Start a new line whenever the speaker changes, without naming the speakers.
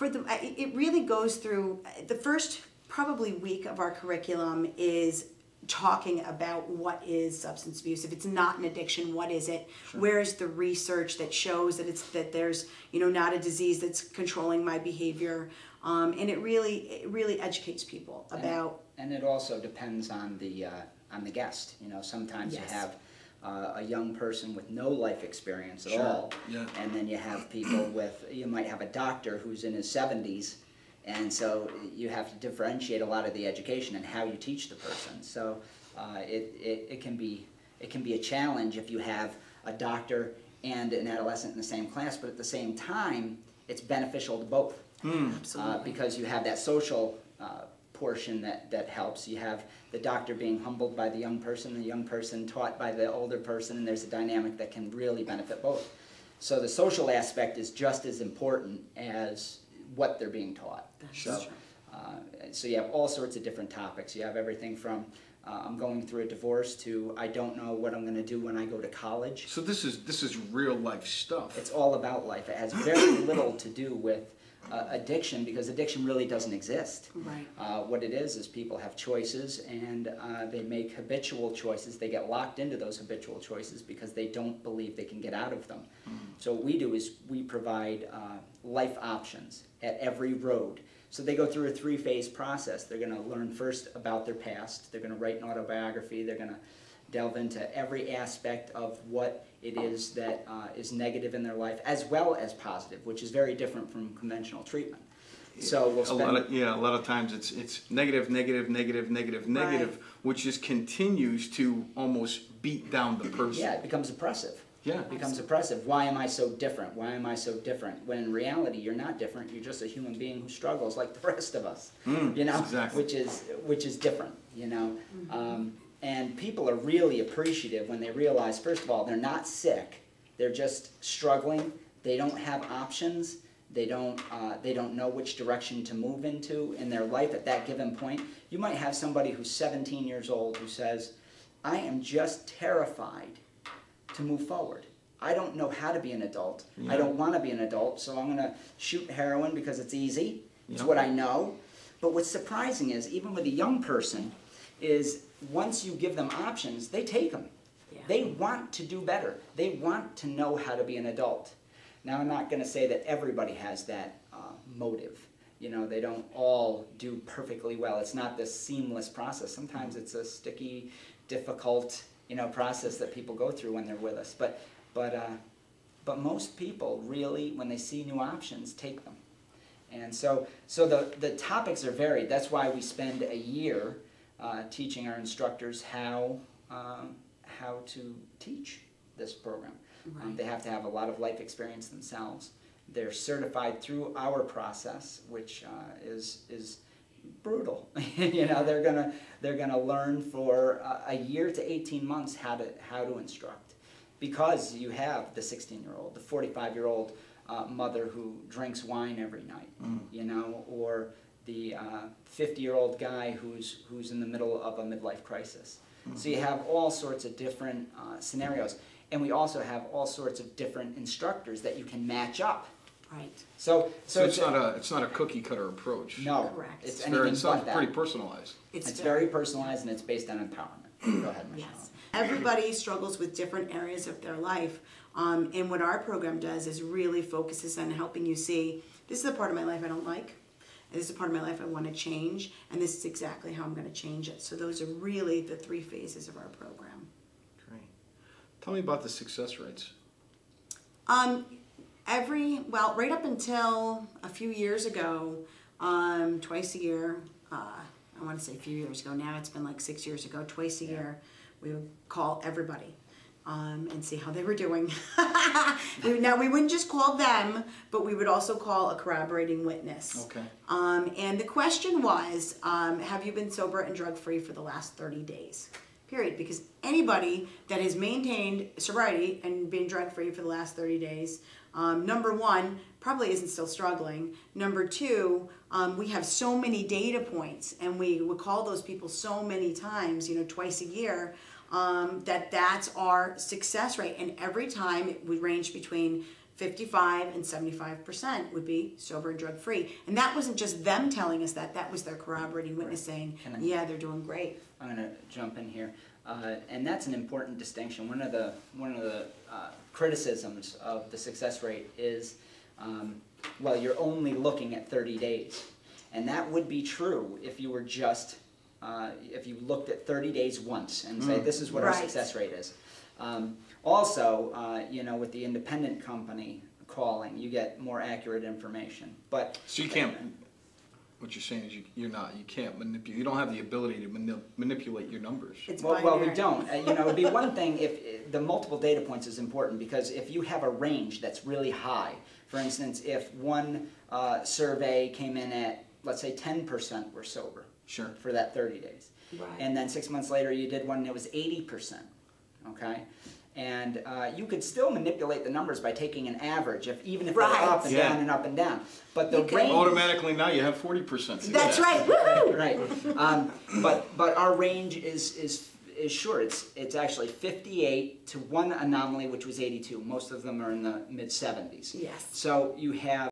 It really goes through the first probably week of our curriculum is talking about what is substance abuse. If it's not an addiction, what is it?
Sure.
Where is the research that shows that there's not a disease that's controlling my behavior? And it really educates people about.
And it also depends on the guest. Sometimes
Yes.
you have a young person with no life experience at
Sure.
all,
Yeah.
and then you have people you might have a doctor who's in his 70s, and so you have to differentiate a lot of the education and how you teach the person. So it can be a challenge if you have a doctor and an adolescent in the same class, but at the same time, it's beneficial to both.
Absolutely.
Because you have that social portion that helps. You have the doctor being humbled by the young person taught by the older person, and there's a dynamic that can really benefit both. So the social aspect is just as important as what they're being taught.
That's true.
So you have all sorts of different topics. You have everything from I'm going through a divorce to I don't know what I'm going to do when I go to college.
So this is real life stuff.
It's all about life. It has very little to do with addiction, because addiction really doesn't exist.
Right.
What it is people have choices, and they make habitual choices. They get locked into those habitual choices because they don't believe they can get out of them. So what we do is we provide life options at every road. So they go through a 3-phase process. They're going to learn first about their past. They're going to write an autobiography. They're going to delve into every aspect of what it is that is negative in their life, as well as positive, which is very different from conventional treatment. So we'll spend
a lot of times it's negative, negative, negative, negative, negative,
Right.
which just continues to almost beat down the person.
Yeah, it becomes oppressive.
Yeah.
It becomes oppressive. Why am I so different? Why am I so different? When in reality, you're not different. You're just a human being who struggles like the rest of us.
Exactly.
Which is different. And people are really appreciative when they realize, first of all, they're not sick. They're just struggling. They don't have options. They don't know which direction to move into in their life at that given point. You might have somebody who's 17 years old who says, I am just terrified to move forward. I don't know how to be an adult.
Yeah.
I don't want to be an adult, so I'm going to shoot heroin because it's easy. It's
Yeah.
what I know. But what's surprising is, even with a young person, is once you give them options, they take them.
Yeah.
They want to do better. They want to know how to be an adult. Now, I'm not going to say that everybody has that motive. They don't all do perfectly well. It's not this seamless process. Sometimes it's a sticky, difficult, process that people go through when they're with us. But most people really, when they see new options, take them. And so the topics are varied. That's why we spend a year teaching our instructors how to teach this program.
Right.
They have to have a lot of life experience themselves. They're certified through our process, which is brutal. They're gonna learn for a year to 18 months how to instruct, because you have the 16-year-old, the 45-year-old mother who drinks wine every night, or the 50-year-old guy who's in the middle of a midlife crisis. So you have all sorts of different scenarios, and we also have all sorts of different instructors that you can match up.
Right.
So it's not a cookie cutter approach.
No,
Correct.
it's
It's
anything but
pretty
that.
personalized.
It's very personalized, and it's based on empowerment. Go ahead, Michelle.
Yes. Everybody struggles with different areas of their life. And what our program does is really focuses on helping you see, this is a part of my life I don't like, and this is a part of my life I want to change, and this is exactly how I'm going to change it. So those are really the 3 phases of our program.
Great. Tell me about the success rates.
Right up until a few years ago, twice a year, I want to say a few years ago, now it's been like 6 years ago, twice a year, we would call everybody and see how they were doing. Now, we wouldn't just call them, but we would also call a corroborating witness.
Okay.
And the question was, have you been sober and drug-free for the last 30 days? Period. Because anybody that has maintained sobriety and been drug-free for the last 30 days, number one, probably isn't still struggling. Number two, we have so many data points, and we would call those people so many times, twice a year, that's our success rate. And every time it would range between 55 and 75% would be sober and drug-free. And that wasn't just them telling us that, that was their corroborating witness saying, yeah, they're doing great.
I'm going to jump in here. And that's an important distinction. One of the criticisms of the success rate is, well, you're only looking at 30 days. And that would be true if you were just, if you looked at 30 days once and say, this is what our success rate is. Also, you know, with the independent company calling, you get more accurate information. But
so you can't. What you're saying is you can't manipulate. You don't have the ability to manipulate your numbers.
Well, we don't. You know, it'd be one thing if the multiple data points is important, because if you have a range that's really high, for instance, if one survey came in at, let's say, 10% were sober for that 30 days, and then 6 months later you did one and it was 80%, okay? And you could still manipulate the numbers by taking an average, even if they're up and down and up and down. But the range
automatically now you have 40%.
That's right. Woo!
Right. But our range is short. It's actually 58 to one anomaly, which was 82. Most of them are in the mid 70s.
Yes.
So you have